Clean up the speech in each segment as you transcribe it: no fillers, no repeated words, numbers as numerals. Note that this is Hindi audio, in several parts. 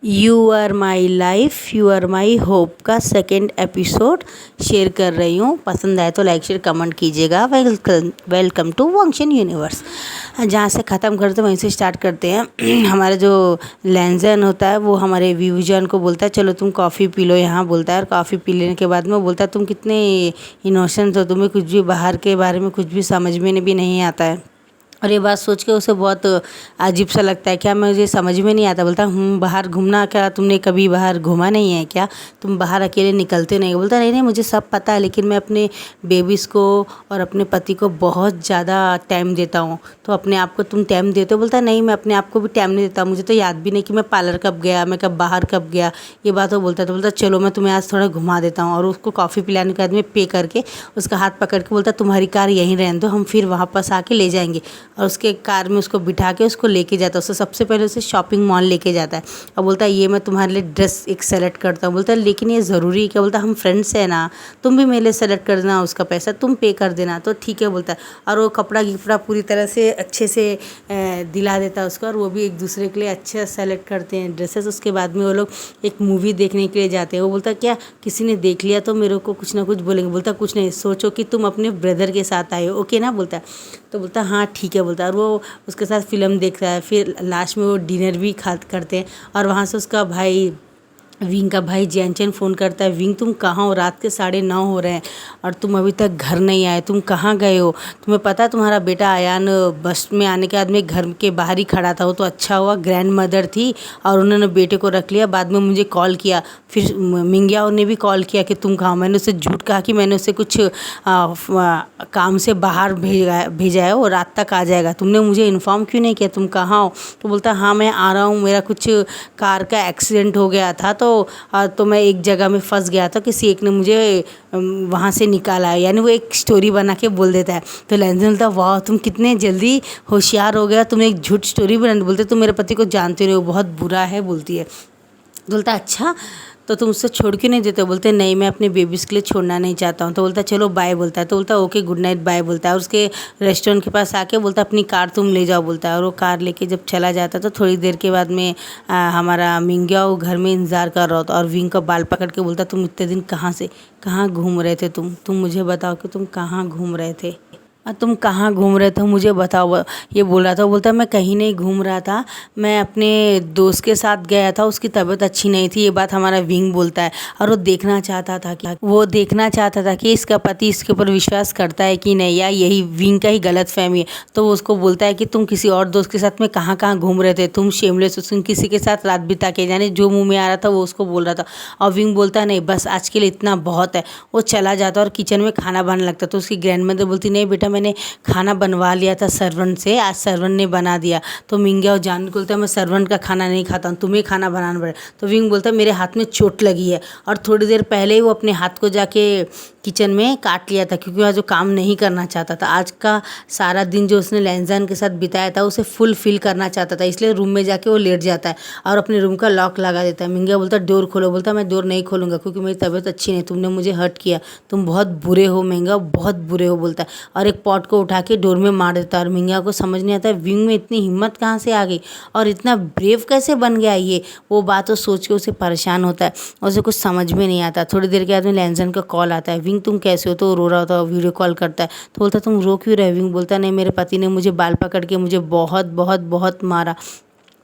You are my life you are my hope का सेकेंड एपिसोड शेयर कर रही हूँ। पसंद आए तो लाइक शेयर कमेंट कीजिएगा। Welcome to Vanshan universe. जहाँ से ख़त्म करते वहीं से स्टार्ट करते हैं। हमारा जो लेंजन होता है वो हमारे व्यूजन को बोलता है चलो तुम कॉफ़ी पी लो यहाँ, बोलता है। और कॉफ़ी पी लेने के बाद में बोलता है तुम कितने इनोसेंट हो, तुम्हें कुछ भी बाहर के बारे में कुछ भी समझ में भी नहीं आता है। और ये बात सोच के उसे बहुत अजीब सा लगता है। क्या मुझे समझ में नहीं आता? बोलता बाहर घूमना, क्या तुमने कभी बाहर घूमा नहीं है क्या? तुम बाहर अकेले निकलते नहीं? बोलता नहीं मुझे सब पता है, लेकिन मैं अपने बेबीज़ को और अपने पति को बहुत ज़्यादा टाइम देता हूँ। तो अपने आप को तुम टाइम देते हो? बोलता नहीं, मैं अपने आप को भी टाइम नहीं देता। मुझे तो याद भी नहीं कि मैं पार्लर कब गया, मैं कब बाहर कब गया, ये बात वो बोलता। तो बोलता चलो मैं तुम्हें आज थोड़ा घुमा देता हूँ। और उसको कॉफ़ी पिलाने के बाद में पे करके उसका हाथ पकड़ के बोलता तुम्हारी कार यहीं रहने दो, हम फिर वहाँ पास आके ले जाएंगे। और उसके कार में उसको बिठा के उसको लेके जाता है। उससे सबसे पहले उसे शॉपिंग मॉल लेके जाता है और बोलता है ये मैं तुम्हारे लिए ड्रेस एक सेलेक्ट करता हूँ। बोलता है लेकिन ये ज़रूरी है क्या? बोलता हम फ्रेंड्स हैं ना, तुम भी मेरे लिए सेलेक्ट कर देना, उसका पैसा तुम पे कर देना। तो ठीक है बोलता है। और वो कपड़ा गिपड़ा पूरी तरह से अच्छे से दिला देता है उसको। और वो भी एक दूसरे के लिए अच्छे सेलेक्ट करते हैं ड्रेसेस। उसके बाद में वो लोग एक मूवी देखने के लिए जाते हैं। वो बोलता क्या किसी ने देख लिया तो मेरे को कुछ ना कुछ बोलेंगे? बोलता कुछ नहीं, सोचो कि तुम अपने ब्रदर के साथ आए हो, ओके ना? बोलता है। तो बोलता हाँ ठीक है बोलता है। और वो उसके साथ फिल्म देखता है। फिर लास्ट में वो डिनर भी करते हैं। और वहाँ से उसका भाई विंग का भाई जैनचन फ़ोन करता है, विंग तुम कहाँ हो? रात के 9:30 हो रहे हैं और तुम अभी तक घर नहीं आए, तुम कहाँ गए हो? तुम्हें पता है तुम्हारा बेटा आयान बस में आने के बाद में घर के बाहर ही खड़ा था। वो तो अच्छा हुआ ग्रैंड मदर थी और उन्होंने बेटे को रख लिया। बाद में मुझे कॉल किया, फिर मिंग्याओ ने भी कॉल किया कि तुम कहाँ। मैंने उसे झूठ कहा कि मैंने उसे कुछ काम से बाहर भेजा है, वो रात तक आ जाएगा। तुमने मुझे इन्फॉर्म क्यों नहीं किया? तुम कहाँ हो? तो बोलता हाँ मैं आ रहा हूँ, मेरा कुछ कार का एक्सीडेंट हो गया था तो मैं एक जगह में फंस गया था, किसी एक ने मुझे वहाँ से निकाला है। यानी वो एक स्टोरी बना के बोल देता है। तो लेंजन बोलता वाह तुम कितने जल्दी होशियार हो गया, तुम एक झूठ स्टोरी बना। बोलते तुम मेरे पति को जानते नहीं हो, बहुत बुरा है, बोलती है। बोलता अच्छा तो तुम उससे छोड़ क्यों नहीं देते? बोलते नहीं मैं अपने बेबीज़ के लिए छोड़ना नहीं चाहता हूँ। तो बोलता चलो बाय बोलता है। तो बोलता ओके गुड नाइट बाय बोलता है। और उसके रेस्टोरेंट के पास आके बोलता अपनी कार तुम ले जाओ बोलता है। और वो कार लेके जब चला जाता तो थोड़ी देर के बाद में हमारा मिंग्याओ घर में इंतज़ार कर रहा होता। और विंग का बाल पकड़ के बोलता तुम इतने दिन कहाँ घूम रहे थे? तुम मुझे बताओ कि तुम कहाँ घूम रहे थे, तुम कहाँ घूम रहे थे मुझे बताओ, ये बोल रहा था। बोलता मैं कहीं नहीं घूम रहा था, मैं अपने दोस्त के साथ गया था, उसकी तबीयत अच्छी नहीं थी। ये बात हमारा विंग बोलता है। और वो देखना चाहता था कि इसका पति इसके ऊपर विश्वास करता है कि नहीं, या यही विंग का ही गलत फहमी है। तो वो उसको बोलता है कि तुम किसी और दोस्त के साथ में कहाँ घूम रहे थे, तुम शेमलेस तुम किसी के साथ रात बिता के, यानी जो मुँह में आ रहा था वो उसको बोल रहा था। और विंग बोलता है नहीं बस आज के लिए इतना बहुत है। वो चला जाता और किचन में खाना बनाने लगता। तो उसकी ग्रैंड मदर बोलती नहीं बेटा मैंने खाना बनवा लिया था सर्वेंट से, आज सर्वेंट ने बना दिया। तो मिंग्याओ जान बोलता है मैं सर्वेंट का खाना नहीं खाता हूँ, तुम्हें खाना बनाना पड़े। तो विंग बोलता है मेरे हाथ में चोट लगी है। और थोड़ी देर पहले ही वो अपने हाथ को जाके किचन में काट लिया था, क्योंकि वह जो काम नहीं करना चाहता था। आज का सारा दिन जो उसने लेंजन के साथ बिताया था उसे फुलफिल करना चाहता था, इसलिए रूम में जाके वो लेट जाता है और अपने रूम का लॉक लगा देता है। मिंग्याओ बोलता डोर खोलो। बोलता मैं डोर नहीं खोलूँगा क्योंकि मेरी तबीयत अच्छी नहीं, तुमने मुझे हर्ट किया, तुम बहुत बुरे हो मिंग्याओ, बहुत बुरे हो, बोलता है। और एक पॉट को उठा के डोर में मार देता है। और मिंग्याओ को समझ नहीं आता विंग में इतनी हिम्मत कहाँ से आ गई और इतना ब्रेव कैसे बन गया ये, वो बात सोच के उसे परेशान होता है और उसे कुछ समझ में नहीं आता। थोड़ी देर के बाद में लेंजन का कॉल आता है, विंग तुम कैसे हो? तो रो रहा होता है, वीडियो कॉल करता है। तो बोलता तुम रो क्यों रहे? विंग बोलता नहीं मेरे पति ने मुझे बाल पकड़ के मुझे बहुत बहुत बहुत मारा।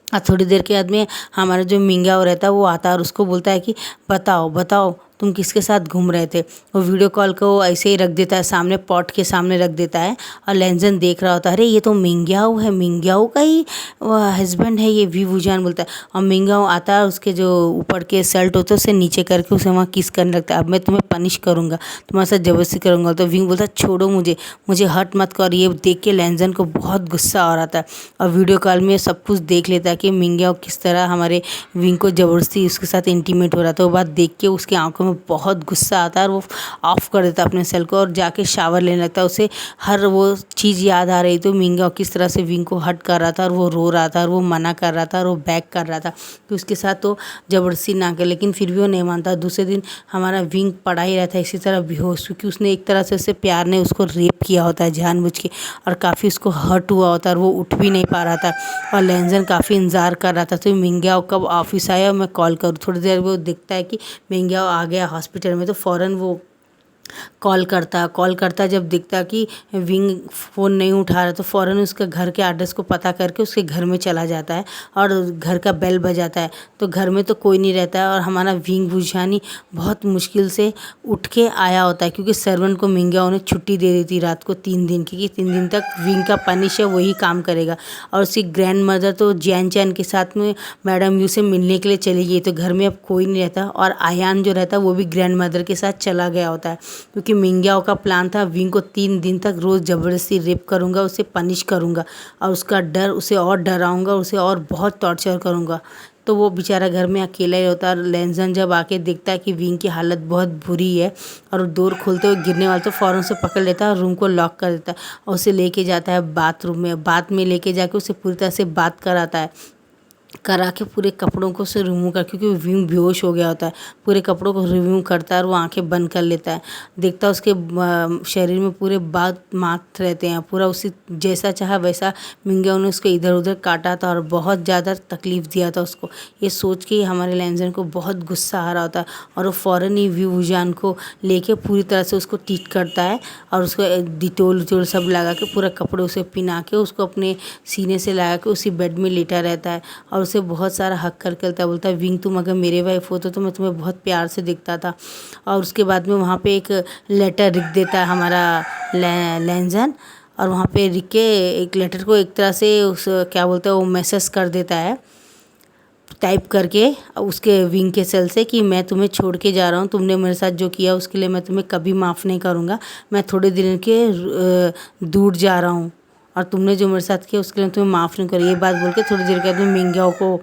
और थोड़ी देर के बाद में हमारा जो मिंग्याओ रहता है वो आता है और उसको बोलता है कि बताओ तुम किसके साथ घूम रहे थे? वो वीडियो कॉल को ऐसे ही रख देता है, सामने पॉट के सामने रख देता है। और लेंजन देख रहा होता है अरे ये तो मिंग्याओ है, मिंग्याओ का ही हस्बैंड है ये, वीवूजान बोलता है। और मिंग्याओ आता है, उसके जो ऊपर के शर्ट होते हैं उसे नीचे करके उसे वहाँ किस करने लगता है। अब मैं तुम्हें पनिश करूँगा, तुम्हारे साथ जबरदस्ती करूँगा। तो विंग बोलता है छोड़ो मुझे हर्ट मत कर। ये देख के लेंजन को बहुत गुस्सा आ रहा था और वीडियो कॉल में सब कुछ देख लेता है कि मिंग्याओ किस तरह हमारे विंग को ज़बरदस्ती उसके साथ इंटीमेट हो रहा था। वो बात देख के उसकी आंखों में बहुत गुस्सा आता है और वो ऑफ़ कर देता है अपने सेल को और जाके शावर लेने लगता है। उसे हर वो चीज़ याद आ रही, तो मिंगा किस तरह से विंग को हर्ट कर रहा था और वो रो रहा था और वो मना कर रहा था और वो बैक कर रहा था कि उसके साथ तो ज़बरदस्ती ना करे, लेकिन फिर भी वो नहीं मानता। दूसरे दिन हमारा विंग पड़ा ही रहता है इसी तरह बेहोश, क्योंकि उसने एक तरह से उससे प्यार ने उसको रेप किया होता है जानबूझ के, और काफ़ी उसको हर्ट हुआ होता है और वो उठ भी नहीं पा रहा था। और लेंजन काफ़ी इंतज़ार कर रहा था तो मिंग्याओ कब ऑफिस आया और मैं कॉल करूँ। थोड़ी देर वो दिखता है कि मिंग्याओ आ गया हॉस्पिटल में, तो फ़ौरन वो कॉल करता जब दिखता कि विंग फ़ोन नहीं उठा रहा, तो फ़ौरन उसका घर के एड्रेस को पता करके उसके घर में चला जाता है और घर का बेल बजाता है, तो घर में तो कोई नहीं रहता है। और हमारा विंग बुझानी बहुत मुश्किल से उठ के आया होता है, क्योंकि सर्वेंट को मिंग्याओ ने छुट्टी दे दी थी रात को 3 दिन की, कि 3 दिन तक विंग का पनिश है वही काम करेगा। और उसकी ग्रैंड मदर तो जैन चैन के साथ में मैडम यू से मिलने के लिए चली गई, तो घर में अब कोई नहीं रहता। और आयान जो रहता है वो भी ग्रैंड मदर के साथ चला गया होता है, क्योंकि मिंग्याओ का प्लान था विंग को 3 दिन तक रोज़ ज़बरदस्ती रेप करूँगा, उसे पनिश करूँगा और उसका डर उसे और डराऊँगा, उसे और बहुत टॉर्चर करूँगा। तो वो बेचारा घर में अकेला ही होता है। और लेंजन जब आके देखता है कि विंग की हालत बहुत बुरी है और वो डोर खोलते हुए गिरने वाला, तो फ़ौरन से पकड़ लेता है और रूम को लॉक कर देता है और उसे लेके जाता है बाथरूम में। बाथ में लेके जाके उसे पूरी तरह से बात कराता है, करा के पूरे कपड़ों को से रिमूव कर, क्योंकि विंग बेहोश हो गया होता है, पूरे कपड़ों को रिमूव करता है और वो आंखें बंद कर लेता है। देखता है उसके शरीर में पूरे बाल मात रहते हैं, पूरा उसी जैसा चाहा वैसा मिंग्याओ ने उसको इधर उधर काटा था और बहुत ज़्यादा तकलीफ़ दिया था उसको। ये सोच के हमारे लेंजन को बहुत गुस्सा आ रहा होता है और वो फ़ौरन ही व्यूजान को लेके पूरी तरह से उसको ट्रीट करता है और उसको डिटोल विटोल सब लगा के पूरा कपड़े उसे पिना के उसको अपने सीने से लगा के उसी बेड में लेटा रहता है और उसे बहुत सारा हक कर खेलता बोलता है विंग तुम अगर मेरे वाइफ हो तो मैं तुम्हें बहुत प्यार से देखता था। और उसके बाद में वहाँ पे एक लेटर लिख देता है हमारा लेंजन, और वहाँ पे लिख के एक लेटर को एक तरह से उस क्या बोलते हैं वो मैसेज कर देता है टाइप करके उसके विंग के सेल से कि मैं तुम्हें छोड़ के जा रहा हूँ, तुमने मेरे साथ जो किया उसके लिए मैं तुम्हें कभी माफ़ नहीं करूँगा, मैं थोड़े दिन के दूर जा रहा हूँ और तुमने जो मेरे साथ किया उसके लिए तुम्हें माफ़ नहीं करूँ। ये बात बोल के थोड़ी देर के बाद में मिंग्याओ को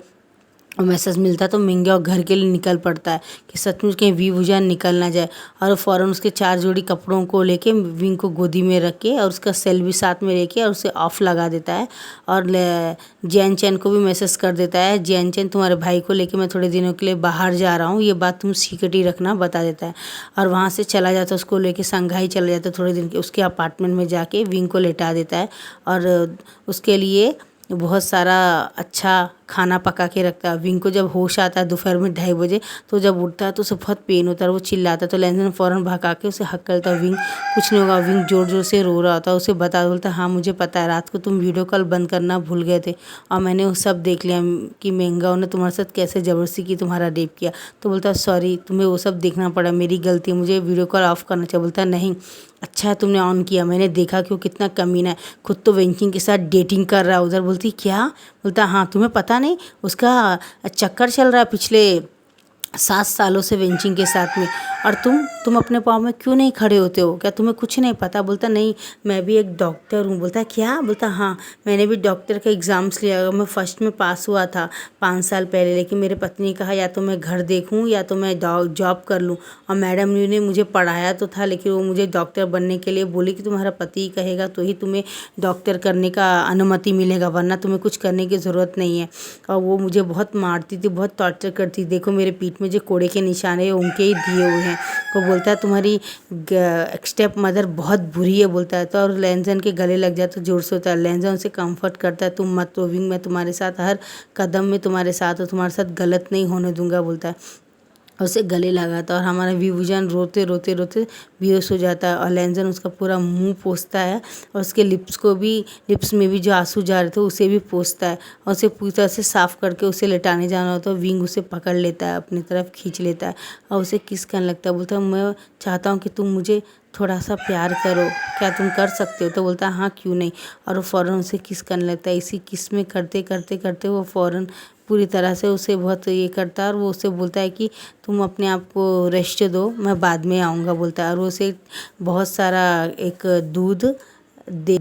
मैसेज मिलता है, तो मिंग्याओ घर के लिए निकल पड़ता है कि सचमुच कहीं वी वुजान निकल ना जाए। और फ़ौरन उसके 4 जोड़ी कपड़ों को लेके विंग को गोदी में रख के और उसका सेल भी साथ में लेके और उसे ऑफ लगा देता है और जैन चैन को भी मैसेज कर देता है, जैन चैन तुम्हारे भाई को लेके मैं थोड़े दिनों के लिए बाहर जा रहा हूँ, ये बात तुम सीक्रेट ही रखना, बता देता है। और वहाँ से चला जाता है, उसको लेके संघाई चला जाता है थोड़े दिन के, उसके अपार्टमेंट में जाके विंग को लेटा देता है और उसके लिए बहुत सारा अच्छा खाना पका के रखता है। विंग को जब होश आता है दोपहर में 2:30 बजे, तो जब उठता है तो उसे बहुत पेन होता है, वो चिल्लाता है, तो लेंजन फ़ौरन भगा के उसे हक करता है विंग कुछ नहीं होगा। विंग ज़ोर ज़ोर से रो रहा होता है, उसे बोलता हाँ मुझे पता है रात को तुम वीडियो कॉल बंद करना भूल गए थे और मैंने वो सब देख लिया कि मिंग्याओ ने तुम्हारे साथ कैसे ज़बरदस्ती की, तुम्हारा रेप किया। तो बोलता है सॉरी तुम्हें वो सब देखना पड़ा, मेरी गलती, मुझे वीडियो कॉल ऑफ़ करना चाहिए। बोलता है नहीं अच्छा है तुमने ऑन किया, मैंने देखा कि वो कितना कमीना है, खुद तो वेंकिंग के साथ डेटिंग कर रहा है उधर। बोलती क्या? बोलता हाँ तुम्हें पता नहीं उसका चक्कर चल रहा है पिछले 7 सालों से वेंचिंग के साथ में, और तुम अपने पाँव में क्यों नहीं खड़े होते हो, क्या तुम्हें कुछ नहीं पता? बोलता नहीं मैं भी एक डॉक्टर हूँ। बोलता क्या? बोलता हाँ मैंने भी डॉक्टर का एग्ज़ाम्स लिया, मैं फर्स्ट में पास हुआ था 5 साल पहले, लेकिन मेरे पत्नी ने कहा या तो मैं घर देखूँ या तो मैं जॉब कर लूँ, और मैडम ने मुझे पढ़ाया तो था लेकिन वो मुझे डॉक्टर बनने के लिए बोली कि तुम्हारा पति कहेगा तो ही तुम्हें डॉक्टर करने का अनुमति मिलेगा, वरना तुम्हें कुछ करने की ज़रूरत नहीं है। और वो मुझे बहुत मारती थी, बहुत टॉर्चर करती, देखो मेरे पीठ में जो कोड़े के निशान है उनके ही दिए हुए हैं। वो बोलता है तुम्हारी स्टेप मदर बहुत बुरी है बोलता है, तो और लेंजन के गले लग जाता है, जोर से होता है। लेंजन उसे कंफर्ट करता है तुम मत रो विंग, मैं तुम्हारे साथ हर कदम में तुम्हारे साथ हूँ, तुम्हारे साथ गलत नहीं होने दूंगा बोलता है। उसे गले लगाता है और हमारा विभूजन रोते रोते रोते बेहोश हो जाता है और लेंजन उसका पूरा मुंह पोंछता है और उसके लिप्स में भी जो आंसू जा रहे थे उसे भी पोंछता है और उसे पूरी तरह से साफ़ करके उसे लेटाने जाना होता है। विंग उसे पकड़ लेता है, अपनी तरफ खींच लेता है और उसे किस करने लगता है। बोलता है मैं चाहता हूँ कि तुम मुझे थोड़ा सा प्यार करो, क्या तुम कर सकते हो? तो बोलता है हाँ क्यों नहीं, और वो फ़ौरन उसे किस करने लगता है। इसी किस में करते करते करते वो फ़ौरन पूरी तरह से उसे बहुत ये करता है और वो उससे बोलता है कि तुम अपने आप को रेस्ट दो, मैं बाद में आऊँगा बोलता है। और वो उसे बहुत सारा एक दूध दे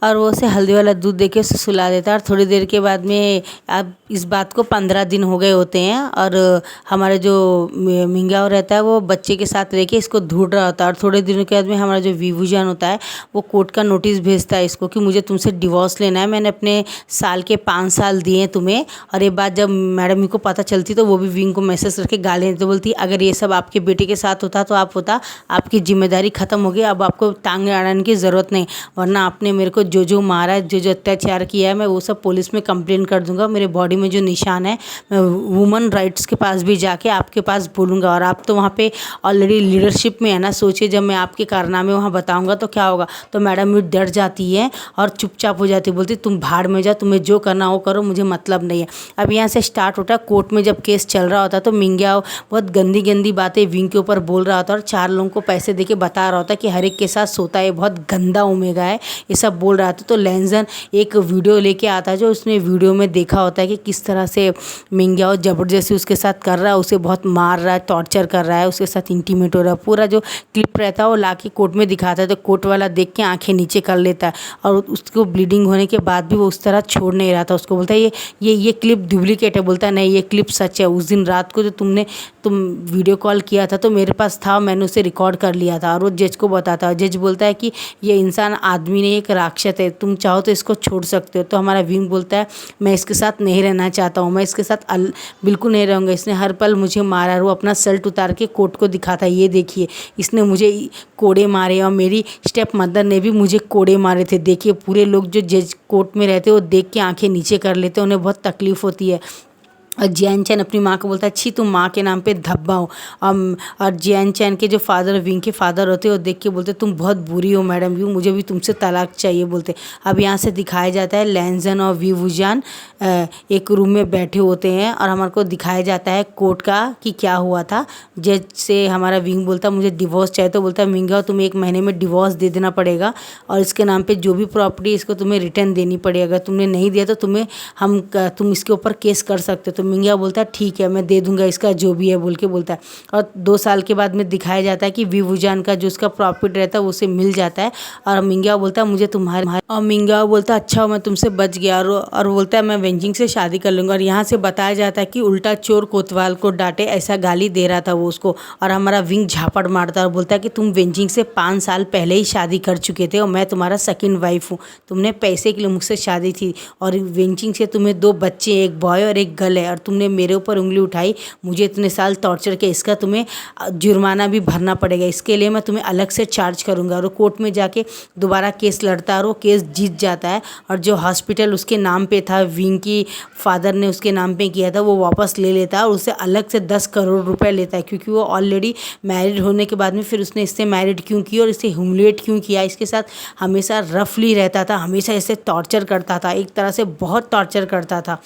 और वो उसे हल्दी वाला दूध देके उसे सुला देता है। और थोड़ी देर के बाद में, अब इस बात को 15 दिन हो गए होते हैं और हमारा जो मिंगाओ रहता है वो बच्चे के साथ रह के इसको ढूंढ रहा होता है। और थोड़े दिनों के बाद में हमारा जो विभूजान होता है वो कोर्ट का नोटिस भेजता है इसको कि मुझे तुमसे डिवोर्स लेना है, मैंने अपने साल के 5 साल दिए तुम्हें। और ये बात जब मैडम को पता चलती तो वो भी विंग को मैसेज करके गाली देती, बोलती अगर ये सब आपके बेटे के साथ होता तो आप होता, आपकी जिम्मेदारी ख़त्म हो गई, अब आपको टांग अड़ाने की ज़रूरत नहीं, वरना आपने मेरे को जो मारा है, जो अत्याचार किया है, मैं वो सब पुलिस में कंप्लेन कर दूंगा। मेरे बॉडी में जो निशान है मैं वुमन राइट्स के पास भी जाके आपके पास बोलूँगा। और आप तो वहाँ पे ऑलरेडी लीडरशिप में है ना, सोचिए जब मैं आपके कारनामे वहाँ बताऊँगा तो क्या होगा। तो मैडम भी डर जाती है और चुपचाप हो जाती है, बोलती तुम भाड़ में जाओ, तुम्हें जो करना हो करो, मुझे मतलब नहीं है। अब यहाँ से स्टार्ट होता है, कोर्ट में जब केस चल रहा होता है तो मिंगाओ बहुत गंदी गंदी बातें विंग के ऊपर बोल रहा होता है और 4 लोगों को पैसे देके बता रहा होता है कि हर एक के साथ सोता है, बहुत गंदा ओमेगा है, ये सब बोल रहा था। तो लेंजन एक वीडियो लेके आता है, जो उसने वीडियो में देखा होता है कि किस तरह से मिंगाओ ज़बरदस्ती उसके साथ कर रहा है, उसे बहुत मार रहा है, टॉर्चर कर रहा है, उसके साथ इंटीमेट हो रहा है। पूरा जो क्लिप रहता है वो ला के कोर्ट में दिखाता है, तो कोर्ट वाला देख के आंखें नीचे कर लेता है। और उसको ब्लीडिंग होने के बाद भी वो उस तरह छोड़ नहीं रहा था। उसको बोलता है ये क्लिप डुप्लीकेट है। बोलता है नहीं, ये क्लिप सच है। उस दिन रात को जो तुम वीडियो कॉल किया था तो मेरे पास था, मैंने उसे रिकॉर्ड कर लिया था। और वो जज को बताता है, जज बोलता है कि ये इंसान आदमी नहीं, एक राक्षस है, तुम चाहो तो इसको छोड़ सकते हो। तो हमारा विंग बोलता है मैं इसके साथ नहीं रहना चाहता हूँ, मैं इसके साथ बिल्कुल नहीं रहूँगा, इसने हर पल मुझे मारा। वो अपना शर्ट उतार के कोर्ट को दिखाता है, ये देखिए इसने मुझे कोड़े मारे और मेरी स्टेप मदर ने भी मुझे कोड़े मारे थे। देखिए पूरे लोग जो जज कोर्ट में रहते हैं वो देख के आंखें नीचे कर लेते हैं, उन्हें बहुत तकलीफ़ होती है। और जियान चैन अपनी माँ को बोलता है छी तुम माँ के नाम पे धब्बा हो। और जियान चैन के जो फादर, विंग के फादर होते हैं, वो देख के बोलते तुम बहुत बुरी हो मैडम यू, मुझे भी तुमसे तलाक चाहिए बोलते। अब यहाँ से दिखाया जाता है लेंजन और विवुजान एक रूम में बैठे होते हैं और हमारे को दिखाया जाता है कोर्ट का कि क्या हुआ था। जज से हमारा विंग बोलता मुझे डिवोर्स चाहिए, तो बोलता है मिंगा तुम्हें 1 महीने में डिवोर्स दे देना पड़ेगा और इसके नाम पे जो भी प्रॉपर्टी इसको तुम्हें रिटर्न देनी पड़ेगी। अगर तुमने नहीं दिया तो तुम इसके ऊपर केस कर सकते हो। तो मिंगा बोलता है ठीक है मैं दे दूंगा इसका जो भी है बोल के बोलता है। और 2 साल के बाद में दिखाया जाता है कि विवुजान का जो उसका प्रॉफिट रहता है वो उसे मिल जाता है। और मिंगा बोलता है मुझे तुम्हारे, और मिंगा बोलता है अच्छा मैं तुमसे बच गया। और बोलता है मैं वेंजिंग से शादी कर लूँगा। और यहाँ से बताया जाता है कि उल्टा चोर कोतवाल को डांटे, ऐसा गाली दे रहा था वो उसको। और हमारा विंग झापड़ मारता है और बोलता है कि तुम वेंजिंग से 5 साल पहले ही शादी कर चुके थे और मैं तुम्हारा सेकंड वाइफ हूँ, तुमने पैसे के लिए मुझसे शादी थी और वेंजिंग से तुम्हें 2 बच्चे, एक बॉय और एक गर्ल है, और तुमने मेरे ऊपर उंगली उठाई, मुझे इतने साल टॉर्चर किया, इसका तुम्हें जुर्माना भी भरना पड़ेगा, इसके लिए मैं तुम्हें अलग से चार्ज करूँगा। और वो कोर्ट में जाके दोबारा केस लड़ता है और वो केस जीत जाता है। और जो हॉस्पिटल उसके नाम पे था, विंग की फादर ने उसके नाम पे किया था, वो वापस ले लेता है और उससे अलग से 10 करोड़ रुपए लेता है, क्योंकि वो ऑलरेडी मैरिड होने के बाद में फिर उसने इससे मैरिड क्यों की और इसे ह्यूमिलिएट क्यों किया, इसके साथ हमेशा रफली रहता था, हमेशा इसे टॉर्चर करता था, एक तरह से बहुत टॉर्चर करता था।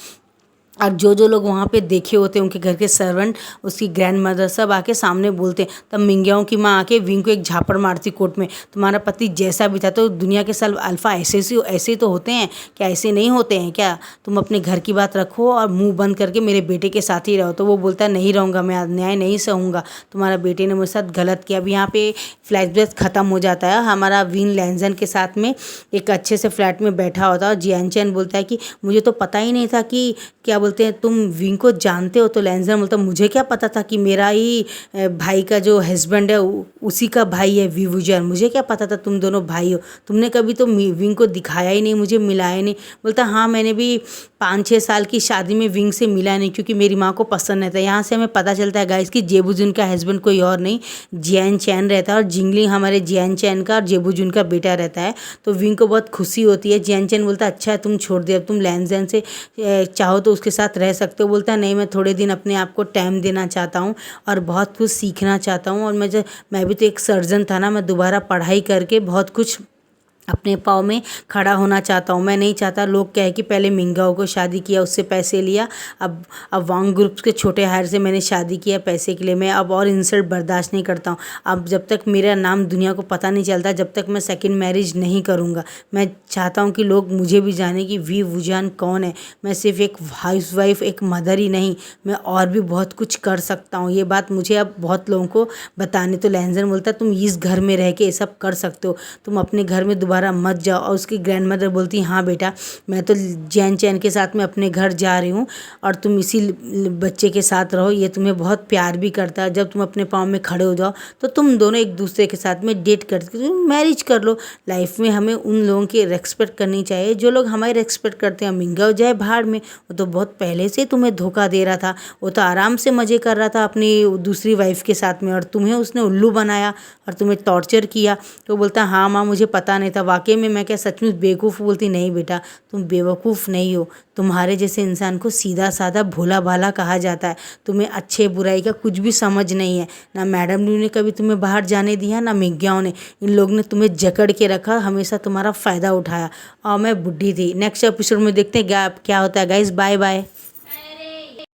और जो लोग वहाँ पे देखे होते हैं, उनके घर के सर्वेंट, उसकी ग्रैंड मदर सब आके सामने बोलते हैं। तब मिंगियाओं की माँ आके विंग को एक झापड़ मारती कोर्ट में, तुम्हारा पति जैसा भी था, तो दुनिया के सब अल्फ़ा ऐसे तो होते हैं क्या, ऐसे नहीं होते हैं क्या, तुम अपने घर की बात रखो और मुंह बंद करके मेरे बेटे के साथ ही रहो। तो वो बोलता है नहीं रहूँगा, मैं अन्याय नहीं सहूँगा, तुम्हारा बेटे ने मेरे साथ गलत किया। अब यहाँ पे फ्लैशबैक ख़त्म हो जाता है, हमारा विंग लेंजन के साथ में एक अच्छे से फ्लैट में बैठा होता है और जियान चैन बोलता है कि मुझे तो पता ही नहीं था कि क्या बोलते हैं तुम विंग को जानते हो। तो लेंजन बोलता मुझे क्या पता था कि मेरा ही भाई का जो हस्बैंड है उसी का भाई है विवुजान, मुझे क्या पता था तुम दोनों भाई हो, तुमने कभी तो विंग को दिखाया ही नहीं, मुझे मिलाया नहीं। बोलता हाँ मैंने भी 5-6 साल की शादी में विंग से मिला नहीं, क्योंकि मेरी माँ को पसंद नहीं था। यहाँ से हमें पता चलता है गाइस कि जेबुजुन का हस्बैंड कोई और नहीं जियान चैन रहता है और जिंगलिंग हमारे जियान चैन का और जेबुजुन का बेटा रहता है। तो विंग को बहुत खुशी होती है। जियान चैन बोलता है अच्छा तुम छोड़ दे, अब तुम लेंजन से चाहो तो उसके साथ रह सकते हो। बोलता है नहीं मैं थोड़े दिन अपने आप को टाइम देना चाहता हूँ और बहुत कुछ सीखना चाहता हूँ, और मैं भी तो एक सर्जन था ना, मैं दोबारा पढ़ाई करके बहुत कुछ अपने पाँव में खड़ा होना चाहता हूँ। मैं नहीं चाहता लोग कहे कि पहले मिंगाओ को शादी किया, उससे पैसे लिया, अब वांग ग्रुप्स के छोटे हायर से मैंने शादी किया पैसे के लिए, मैं अब और इंसल्ट बर्दाश्त नहीं करता हूँ। अब जब तक मेरा नाम दुनिया को पता नहीं चलता, जब तक मैं सेकंड मैरिज नहीं करूँगा। मैं चाहता हूँ कि लोग मुझे भी जाने कि विवुजान कौन है, मैं सिर्फ एक हाउस वाइफ, एक मदर ही नहीं, मैं और भी बहुत कुछ कर सकता हूँ। ये बात मुझे अब बहुत लोगों को बतानी। तो लेंजन बोलता तुम इस घर में रह के ये सब कर सकते हो, तुम अपने घर में दोबारा दोबारा मत जाओ। और उसकी ग्रैंड मदर बोलती हाँ बेटा, मैं तो चैन चैन के साथ में अपने घर जा रही हूँ और तुम इसी बच्चे के साथ रहो, ये तुम्हें बहुत प्यार भी करता है। जब तुम अपने पाँव में खड़े हो जाओ तो तुम दोनों एक दूसरे के साथ में डेट करके मैरिज कर लो। लाइफ में हमें उन लोगों की रेस्पेक्ट करनी चाहिए जो लोग हमारी रेस्पेक्ट करते हैं। मिंगा हो जाए भाड़ में, वो तो बहुत पहले से तुम्हें धोखा दे रहा था, वो तो आराम से मज़े कर रहा था अपनी दूसरी वाइफ के साथ में, और तुम्हें उसने उल्लू बनाया और तुम्हें टॉर्चर किया। तो बोलता हाँ माँ मुझे पता नहीं था, वाकई में मैं क्या सचमुच बेवकूफ़? बोलती नहीं बेटा, तुम बेवकूफ़ नहीं हो, तुम्हारे जैसे इंसान को सीधा साधा भोला भाला कहा जाता है। तुम्हें अच्छे बुराई का कुछ भी समझ नहीं है। ना मैडम ने कभी तुम्हें बाहर जाने दिया, ना मिज्ञाओं ने। इन लोग ने तुम्हें जकड़ के रखा, हमेशा तुम्हारा फ़ायदा उठाया, और मैं बुढ़ी थी। नेक्स्ट एपिसोड में देखते हैं क्या होता है गाइस। Bye bye.